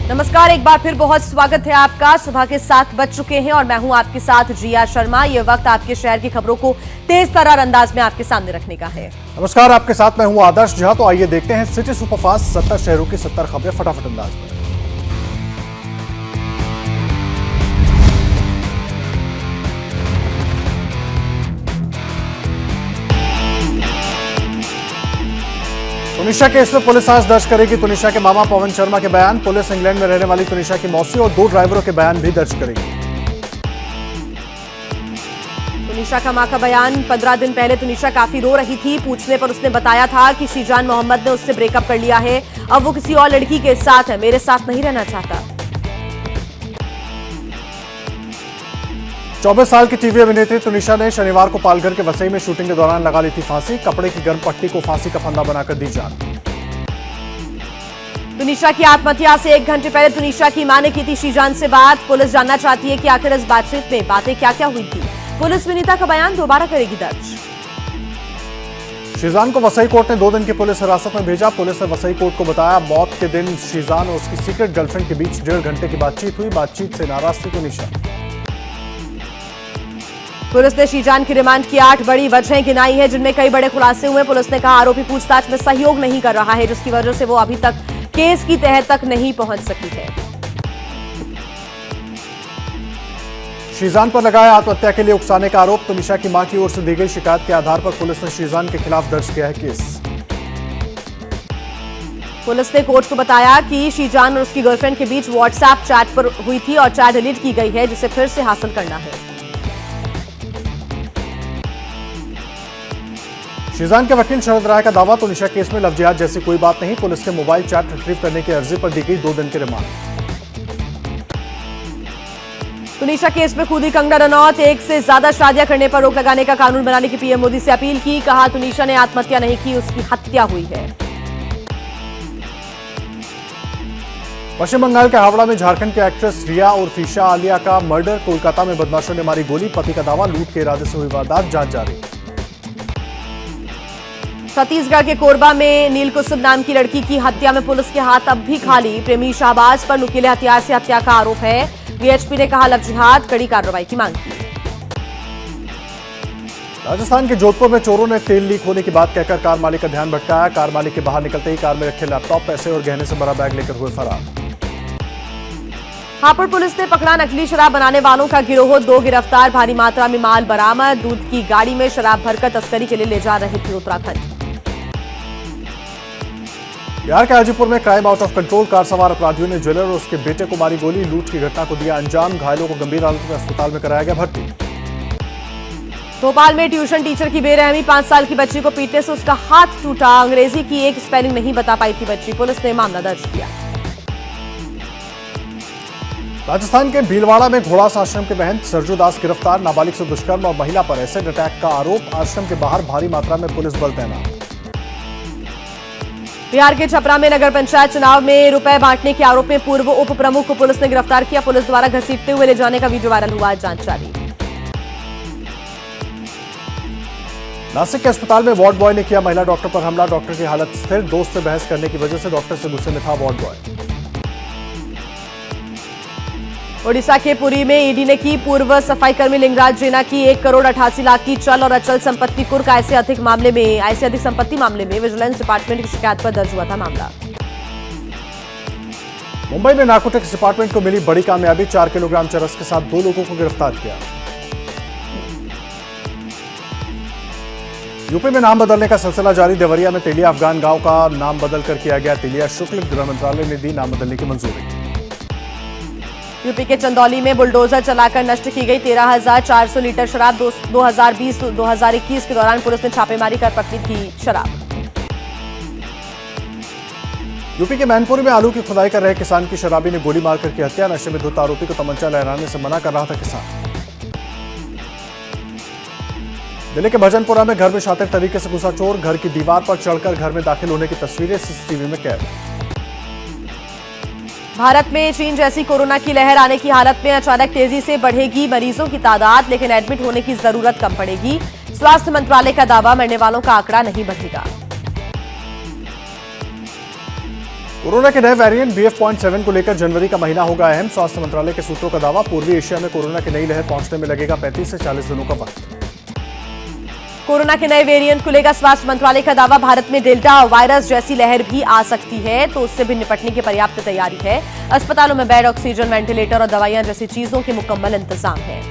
नमस्कार, एक बार फिर बहुत स्वागत है आपका। सुबह के 7 बज चुके हैं और मैं हूं आपके साथ जिया शर्मा। ये वक्त आपके शहर की खबरों को तेज तर्रार अंदाज में आपके सामने रखने का है। नमस्कार, आपके साथ मैं हूं आदर्श झा। तो आइए देखते हैं सिटी सुपरफास्ट 70 शहरों की 70 खबरें फटाफट अंदाज में। तुनिशा केस में पुलिस आज दर्ज करेगी तुनिशा के मामा पवन शर्मा के बयान। पुलिस इंग्लैंड में रहने वाली तुनिशा की मौसी और 2 ड्राइवरों के बयान भी दर्ज करेगी। तुनिशा का मां का बयान। 15 दिन पहले तुनिशा काफी रो रही थी। पूछने पर उसने बताया था कि शीजान मोहम्मद ने उससे ब्रेकअप कर लिया है, अब वो किसी और लड़की के साथ है, मेरे साथ नहीं रहना चाहता। 24 साल की टीवी अभिनेत्री तुनिशा ने शनिवार को पालघर के वसई में शूटिंग के दौरान लगा ली थी फांसी। कपड़े की गर्म पट्टी को फांसी का फंदा बनाकर दी जान। तुनिशा की आत्महत्या से 1 घंटे पहले तुनिशा की मां ने की थी शीजान से बात। पुलिस जानना चाहती है कि आखिर इस बातचीत में बातें क्या क्या हुई थी। पुलिस विनीता का बयान दोबारा करेगी दर्ज। शीजान को वसई कोर्ट ने 2 दिन की पुलिस हिरासत में भेजा। पुलिस ने वसई कोर्ट को बताया, मौत के दिन शीजान और उसकी सीक्रेट गर्लफ्रेंड के बीच 1.5 घंटे की बातचीत हुई। बातचीत से नाराज थी तुनिशा। पुलिस ने शीजान की रिमांड की 8 बड़ी वजहें गिनाई है, जिनमें कई बड़े खुलासे हुए। पुलिस ने कहा आरोपी पूछताछ में सहयोग नहीं कर रहा है, जिसकी वजह से वो अभी तक केस की तह तक नहीं पहुंच सकी है। शीजान पर लगाया आत्महत्या के लिए उकसाने का आरोप। तुनिशा की मां की ओर से दी गई शिकायत के आधार पर पुलिस ने शीजान के खिलाफ दर्ज किया है केस। पुलिस ने कोर्ट को बताया कि शीजान और उसकी गर्लफ्रेंड के बीच व्हाट्सएप चैट पर हुई थी और चैट डिलीट की गई है, जिसे फिर से हासिल करना है। शीजान के वकील शरद राय का दावा, तुनिशा केस में लव जिहाद जैसी कोई बात नहीं। पुलिस के मोबाइल चैट रिट्रीव करने की अर्जी पर दी गई 2 दिन की रिमांड। तुनिशा केस में कूदी कंगना रनौत। 1 से ज्यादा शादियां करने पर रोक लगाने का कानून बनाने की पीएम मोदी से अपील की। कहा तुनिशा ने आत्महत्या नहीं की, उसकी हत्या हुई है। पश्चिम बंगाल के हावड़ा में झारखंड के एक्ट्रेस रिया और फीशा आलिया का मर्डर। कोलकाता में बदमाशों ने मारी गोली। पति का दावा, लूट के इरादे से हुई वारदात, जांच जारी। छत्तीसगढ़ के कोरबा में नीलकुसुम नाम की लड़की की हत्या में पुलिस के हाथ अब भी खाली। प्रेमी शाहबाज पर नुकीले हथियार से हत्या का आरोप है। वीएचपी ने कहा लव जिहाद, कड़ी कार्रवाई की मांग की। राजस्थान के जोधपुर में चोरों ने तेल लीक होने की बात कहकर कार मालिक का ध्यान भटकाया। कार मालिक के बाहर निकलते ही कार में रखे लैपटॉप, पैसे और गहने से भरा बैग लेकर हुए फरार। हापुड़ पुलिस ने पकड़ा नकली शराब बनाने वालों का गिरोह। 2 गिरफ्तार, भारी मात्रा में माल बरामद। दूध की गाड़ी में शराब भरकर तस्करी के लिए ले जा रहे थे उत्तराखंड। बिहार के हाजीपुर में crime out of control. Car सवार अपराधियों ने ज्वेलर और उसके बेटे को मारी गोली। लूट की घटना को दिया अंजाम। घायलों को गंभीर हालत में अस्पताल में कराया गया भर्ती। भोपाल में ट्यूशन टीचर की बेरहमी। 5 साल की बच्ची को पीटने से उसका हाथ टूटा। अंग्रेजी की एक स्पेलिंग नहीं बता पाई थी बच्ची। पुलिस ने मामला दर्ज किया। राजस्थान के भीलवाड़ा में घोड़ास आश्रम के महंत सरजू दास गिरफ्तार। नाबालिग से दुष्कर्म और महिला पर एसिड अटैक का आरोप। आश्रम के बाहर भारी मात्रा में पुलिस बल तैनात। बिहार के छपरा में नगर पंचायत चुनाव में रुपए बांटने के आरोप में पूर्व उप प्रमुख को पुलिस ने गिरफ्तार किया। पुलिस द्वारा घसीटते हुए ले जाने का वीडियो वायरल हुआ, जांच जारी। नासिक के अस्पताल में वार्ड बॉय ने किया महिला डॉक्टर पर हमला। डॉक्टर की हालत स्थिर। दोस्त से बहस करने की वजह से डॉक्टर से गुस्से में था वार्ड बॉय। ओडिशा के पुरी में ईडी ने की पूर्व सफाईकर्मी लिंगराज जेना की 1,88,00,000 की चल और अचल संपत्ति कुर्क। ऐसे अधिक संपत्ति मामले में विजिलेंस डिपार्टमेंट की शिकायत पर दर्ज हुआ था मामला। मुंबई में नारकोटिक्स डिपार्टमेंट को मिली बड़ी कामयाबी। 4 किलोग्राम चरस के साथ 2 लोगों को गिरफ्तार किया। यूपी में नाम बदलने का सिलसिला जारी। देवरिया में तेलिया अफगान गांव का नाम बदलकर किया गया तेलिया शुक्ल। गृह मंत्रालय ने दी नाम बदलने की मंजूरी। यूपी के चंदौली में बुलडोजर चलाकर नष्ट की गई 13,400 लीटर शराब। 2020-2021 के दौरान पुलिस ने छापेमारी कर पकड़ी थी शराब। यूपी के मैनपुरी में आलू की खुदाई कर रहे किसान की शराबी ने गोली मारकर की हत्या। नशे में धुत आरोपी को तमंचा लहराने से मना कर रहा था किसान। दिल्ली के भजनपुरा में घर में शातिर तरीके से घुसा चोर। घर की दीवार पर चढ़कर घर में दाखिल होने की तस्वीरें सीसीटीवी में कैद। भारत में चीन जैसी कोरोना की लहर आने की हालत में अचानक तेजी से बढ़ेगी मरीजों की तादाद, लेकिन एडमिट होने की जरूरत कम पड़ेगी। स्वास्थ्य मंत्रालय का दावा, मरने वालों का आंकड़ा नहीं बढ़ेगा। कोरोना के नए वेरिएंट BF.7 को लेकर जनवरी का महीना होगा अहम। स्वास्थ्य मंत्रालय के सूत्रों का दावा, पूर्वी एशिया में कोरोना की नई लहर पहुंचने में लगेगा 35 से 40 दिनों का वक्त। कोरोना के नए वेरिएंट को लेकर स्वास्थ्य मंत्रालय का दावा, भारत में डेल्टा वायरस जैसी लहर भी आ सकती है, तो उससे भी निपटने की पर्याप्त तैयारी है। अस्पतालों में बेड, ऑक्सीजन, वेंटिलेटर और दवाइयां जैसी चीजों के मुकम्मल इंतजाम है।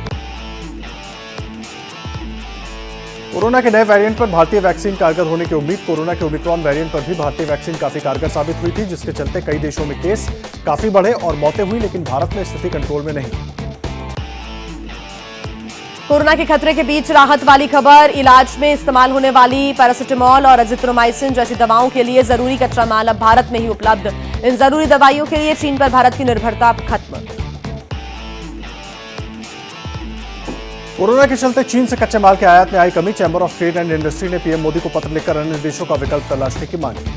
कोरोना के नए वेरिएंट पर भारतीय वैक्सीन कारगर होने की उम्मीद। कोरोना के ओमिक्रॉन वेरिएंट पर भी भारतीय वैक्सीन काफी कारगर साबित हुई थी, जिसके चलते कई देशों में केस काफी बढ़े और मौतें हुई, लेकिन भारत में स्थिति कंट्रोल में नहीं। कोरोना के खतरे के बीच राहत वाली खबर, इलाज में इस्तेमाल होने वाली पैरासिटामोल और एजिथ्रोमाइसिन जैसी दवाओं के लिए जरूरी कच्चा माल अब भारत में ही उपलब्ध। इन जरूरी दवाइयों के लिए चीन पर भारत की निर्भरता खत्म। कोरोना के चलते चीन से कच्चे माल के आयात में आई कमी। Chamber of trade and industry ने पीएम मोदी को पत्र लिखकर अन्य देशों का विकल्प तलाशने की मांग की।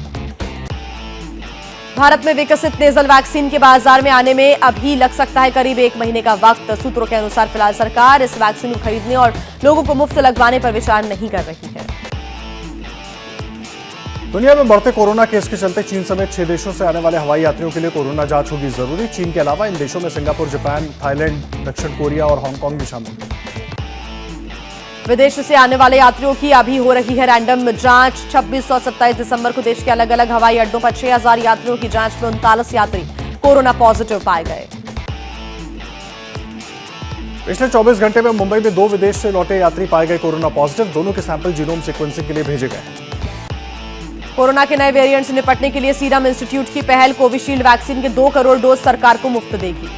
भारत में विकसित नेजल वैक्सीन के बाजार में आने में अभी लग सकता है करीब 1 महीने का वक्त। सूत्रों के अनुसार फिलहाल सरकार इस वैक्सीन को खरीदने और लोगों को मुफ्त लगवाने पर विचार नहीं कर रही है। दुनिया में बढ़ते कोरोना केस के चलते चीन समेत 6 देशों से आने वाले हवाई यात्रियों के लिए कोरोना जांच होगी जरूरी। चीन के अलावा इन देशों में सिंगापुर, जापान, थाईलैंड, दक्षिण कोरिया और हांगकांग भी शामिल हैं। विदेश से आने वाले यात्रियों की अभी हो रही है रैंडम जांच। 26 और 27 दिसंबर को देश के अलग अलग हवाई अड्डों पर 6000 यात्रियों की जांच में 39 यात्री कोरोना पॉजिटिव पाए गए। पिछले 24 घंटे में मुंबई में 2 विदेश से लौटे यात्री पाए गए कोरोना पॉजिटिव। दोनों के सैंपल जीनोम सीक्वेंसिंग के लिए भेजे गए। कोरोना के नए वेरिएंट से निपटने के लिए सीरम इंस्टीट्यूट की पहल, कोविशील्ड वैक्सीन के 2 करोड़ डोज सरकार को मुफ्त देगी।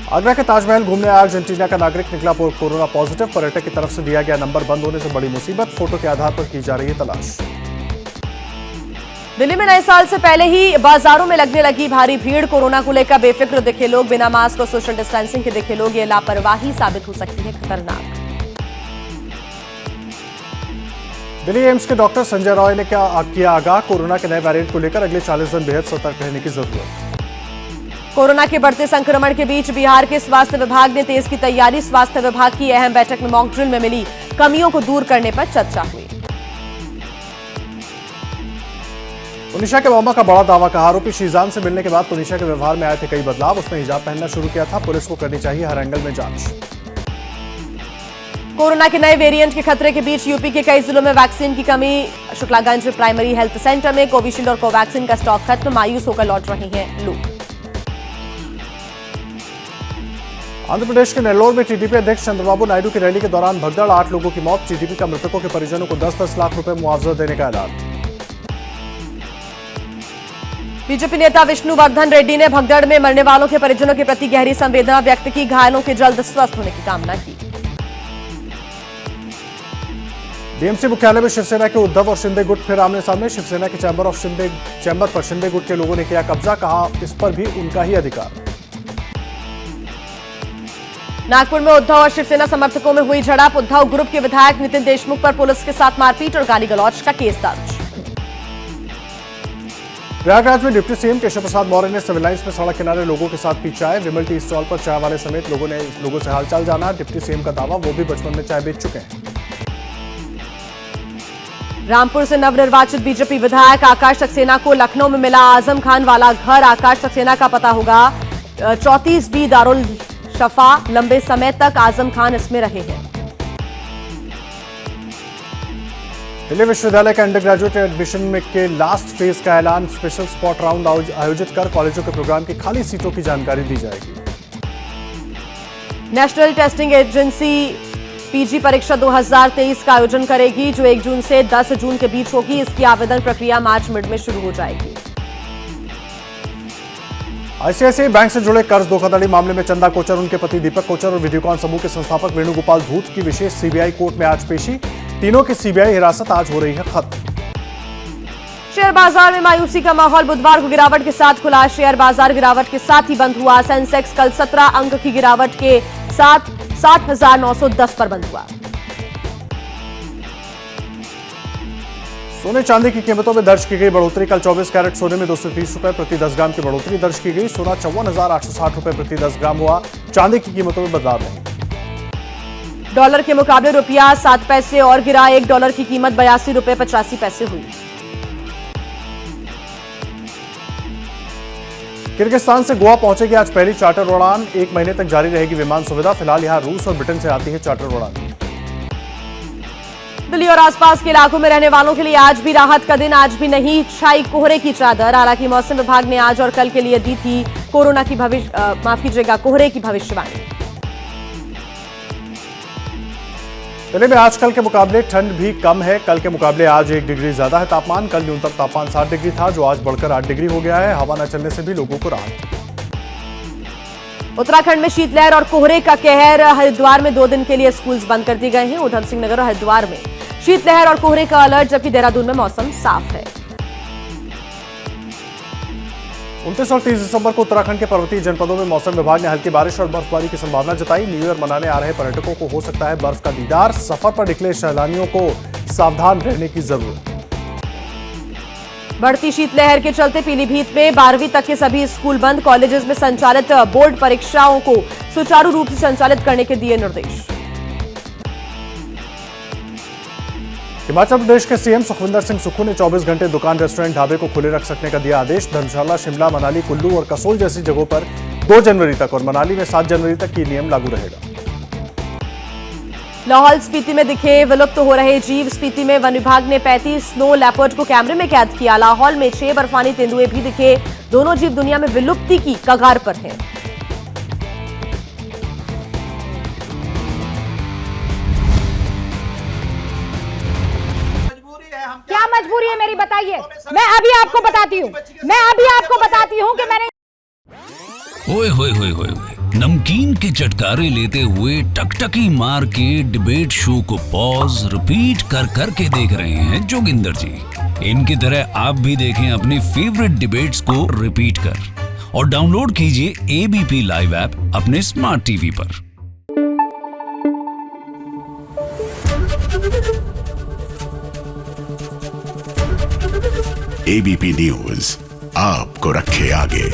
आगरा के ताजमहल घूमने आया अर्जेंटीना का नागरिक निकला कोरोना पॉजिटिव। पर्यटक की तरफ से दिया गया नंबर बंद होने से बड़ी मुसीबत। फोटो के आधार पर की जा रही है तलाश। दिल्ली में नए साल से पहले ही बाजारों में लगने लगी भारी भीड़। कोरोना को लेकर बेफिक्र दिखे लोग, बिना मास्क और सोशल डिस्टेंसिंग के दिखे लोग। ये लापरवाही साबित हो सकती है खतरनाक। दिल्ली एम्स के डॉक्टर संजय रॉय ने किया आगाह, कोरोना के नए वेरिएंट को लेकर अगले 40 दिन बेहद सतर्क रहने की जरूरत। कोरोना के बढ़ते संक्रमण के बीच बिहार के स्वास्थ्य विभाग ने तेज की तैयारी। स्वास्थ्य विभाग की अहम बैठक में मॉक ड्रिल में मिली कमियों को दूर करने पर चर्चा हुई। तुनिशा के मामा का बड़ा दावा, कहा आरोपी शीजान से मिलने के बाद तुनिशा के व्यवहार में आए थे कई बदलाव। उसने हिजाब पहनना शुरू किया था। पुलिस को करनी चाहिए हर एंगल में जांच। कोरोना के नए वेरिएंट के खतरे के बीच यूपी के कई जिलों में वैक्सीन की कमी। शुक्लागंज प्राइमरी हेल्थ सेंटर में कोविशील्ड और कोवैक्सीन का स्टॉक खत्म। मायूस होकर लौट रहे हैं लोग। आंध्र प्रदेश के नेल्लोर में टीडीपी अध्यक्ष चंद्रबाबू नायडू की रैली के दौरान भगदड़, 8 लोगों की मौत। टीडीपी का मृतकों के परिजनों को 10-10 लाख रुपए मुआवजा देने का ऐलान। बीजेपी नेता विष्णुवर्धन रेड्डी ने भगदड़ में मरने वालों के परिजनों के प्रति गहरी संवेदना व्यक्त की। घायलों के जल्द स्वस्थ होने की कामना की। बीएमसी मुख्यालय में शिवसेना के उद्धव और शिंदे गुट फिर आमने सामने। शिवसेना के चैंबर पर शिंदे गुट के लोगों ने किया कब्जा, कहा इस पर भी उनका ही अधिकार। नागपुर में उद्धव और शिवसेना समर्थकों में हुई झड़प। उद्धव ग्रुप के विधायक नितिन देशमुख पर पुलिस के साथ मारपीट और गाली गलौज का केस दर्ज। प्रयागराज में डिप्टी सीएम केशव प्रसाद मौर्य ने सिविल लाइंस में सड़क किनारे लोगों के साथ पी चाय। विमल टी स्टॉल पर चाय वाले समेत लोगों से हालचाल जाना। डिप्टी सीएम का दावा, वो भी बचपन में चाय बेच चुके हैं। रामपुर से नवनिर्वाचित बीजेपी विधायक आकाश सक्सेना को लखनऊ में मिला आजम खान वाला घर। आकाश सक्सेना का पता होगा 34 बी दारुल शफा। लंबे समय तक आजम खान इसमें रहे हैं। दिल्ली विश्वविद्यालय के अंडर ग्रेजुएट एडमिशन में के लास्ट फेज का ऐलान। स्पेशल स्पॉट राउंड आयोजित कर कॉलेजों के प्रोग्राम की खाली सीटों की जानकारी दी जाएगी। नेशनल टेस्टिंग एजेंसी पीजी परीक्षा 2023 का आयोजन करेगी, जो 1 जून से 10 जून के बीच होगी। इसकी आवेदन प्रक्रिया मार्च मिड में शुरू हो जाएगी। आईसीआईसीआई बैंक से जुड़े कर्ज धोखाधड़ी मामले में चंदा कोचर, उनके पति दीपक कोचर और वीडियोकॉन समूह के संस्थापक वेणुगोपाल धूत की विशेष सीबीआई कोर्ट में आज पेशी। तीनों की सीबीआई हिरासत आज हो रही है खत्म। शेयर बाजार में मायूसी का माहौल। बुधवार को गिरावट के साथ खुला शेयर बाजार। गिरावट के साथ ही बंद हुआ। सेंसेक्स कल 17 अंक की गिरावट के साथ 60,910 पर बंद हुआ। सोने चांदी की कीमतों में दर्ज की गई बढ़ोतरी। कल 24 कैरेट सोने में 230 रुपए प्रति 10 ग्राम की बढ़ोतरी दर्ज की गई। सोना 54,860 रुपए प्रति 10 ग्राम हुआ। चांदी की कीमतों में बदलाव नहीं। डॉलर के मुकाबले रुपया 7 पैसे और गिरा। $1 की कीमत 82 रुपए 85 पैसे हुई। किर्गिस्तान से गोवा पहुंचेगी आज पहली चार्टर उड़ान। 1 महीने तक जारी रहेगी विमान सुविधा। फिलहाल यहां रूस और ब्रिटेन से आती है चार्टर उड़ान। दिल्ली और आसपास के इलाकों में रहने वालों के लिए आज भी राहत का दिन। आज भी नहीं छाई कोहरे की चादर। हालांकि मौसम विभाग ने आज और कल के लिए दी थी कोहरे की भविष्यवाणी। दिल्ली में आज कल के मुकाबले ठंड भी कम है। कल के मुकाबले आज 1 डिग्री ज्यादा है तापमान। कल न्यूनतम तापमान 7 डिग्री था, जो आज बढ़कर 8 डिग्री हो गया है। हवा न चलने से भी लोगों को राहत। उत्तराखंड में शीतलहर और कोहरे का कहर। हरिद्वार में 2 दिन के लिए स्कूल्स बंद कर दिए गए हैं। उधम सिंह नगर और हरिद्वार में शीतलहर और कोहरे का अलर्ट, जबकि देहरादून में मौसम साफ है। 29 और 30 दिसंबर को उत्तराखंड के पर्वतीय जनपदों में मौसम विभाग ने हल्की बारिश और बर्फबारी की संभावना जताई। न्यू ईयर मनाने आ रहे पर्यटकों को हो सकता है बर्फ का दीदार। सफर पर निकले सैलानियों को सावधान रहने की जरूरत। बढ़ती शीतलहर के चलते पीलीभीत में 12वीं तक के सभी स्कूल बंद। कॉलेजेस में संचालित बोर्ड परीक्षाओं को सुचारू रूप से संचालित करने के दिए निर्देश। हिमाचल प्रदेश के सीएम सुखविंदर सिंह सुक्खू ने 24 घंटे दुकान, रेस्टोरेंट, ढाबे को खुले रख सकने का दिया आदेश। धर्मशाला, शिमला, मनाली, कुल्लू और कसोल जैसी जगहों पर 2 जनवरी तक और मनाली में 7 जनवरी तक ये नियम लागू रहेगा। लाहौल स्पीति में दिखे विलुप्त हो रहे जीव। स्पीति में वन विभाग ने 35 स्नो लेपर्ड को कैमरे में कैद किया। लाहौल में 6 बर्फानी तेंदुए भी दिखे। दोनों जीव दुनिया में विलुप्ति की कगार पर हैं। क्या मजबूरी है मेरी, बताइए। मैं अभी आपको बताती हूँ कि मैंने ओए होए होए होए नमकीन के चटकारे लेते हुए टकटकी मार के डिबेट शो को पॉज रिपीट कर करके देख रहे हैं जोगिंदर जी। इनकी तरह आप भी देखें अपनी फेवरेट डिबेट्स को रिपीट कर और डाउनलोड कीजिए एबीपी लाइव ऐप अपने स्मार्ट टीवी पर। एबीपी न्यूज आपको रखे आगे।